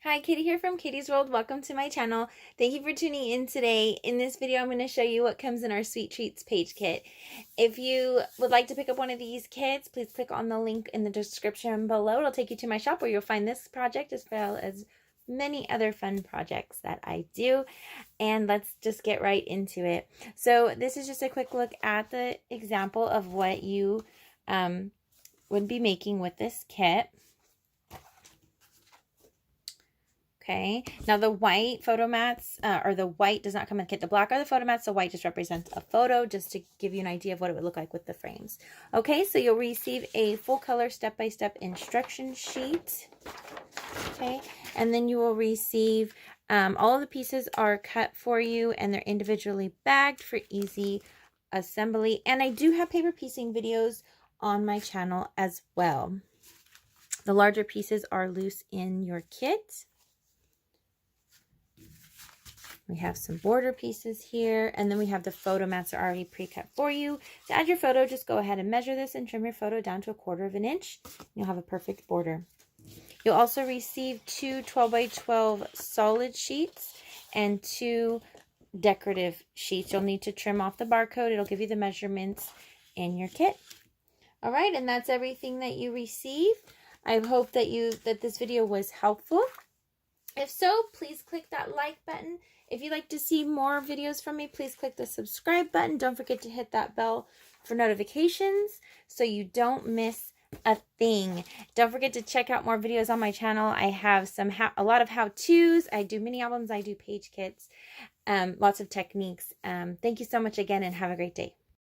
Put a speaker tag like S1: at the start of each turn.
S1: Hi, Katie here from Katie's World. Welcome to my channel. Thank you for tuning in today. In this video, I'm going to show you what comes in our Sweet Treats page kit. If you would like to pick up one of these kits, please click on the link in the description below. It'll take you to my shop where you'll find this project as well as many other fun projects that I do. And let's just get right into it. So this is just a quick look at the example of what you would be making with this kit. Okay, now the white photo mats, or the white does not come in the kit. The black are the photo mats, the white just represents a photo, just to give you an idea of what it would look like with the frames. Okay, so you'll receive a full color step-by-step instruction sheet. Okay, and then you will receive, all of the pieces are cut for you and they're individually bagged for easy assembly. And I do have paper piecing videos on my channel as well. The larger pieces are loose in your kit. We have some border pieces here, and then we have the photo mats are already pre-cut for you. To add your photo, just go ahead and measure this and trim your photo down to 1/4 of an inch. You'll have a perfect border. You'll also receive 2 12x12 solid sheets and 2 decorative sheets. You'll need to trim off the barcode. It'll give you the measurements in your kit. All right, and that's everything that you receive. I hope that this video was helpful. If so, please click that like button. If you'd like to see more videos from me, please click the subscribe button. Don't forget to hit that bell for notifications so you don't miss a thing. Don't forget to check out more videos on my channel. I have a lot of how-tos. I do mini albums. I do page kits. Lots of techniques. Thank you so much again and have a great day.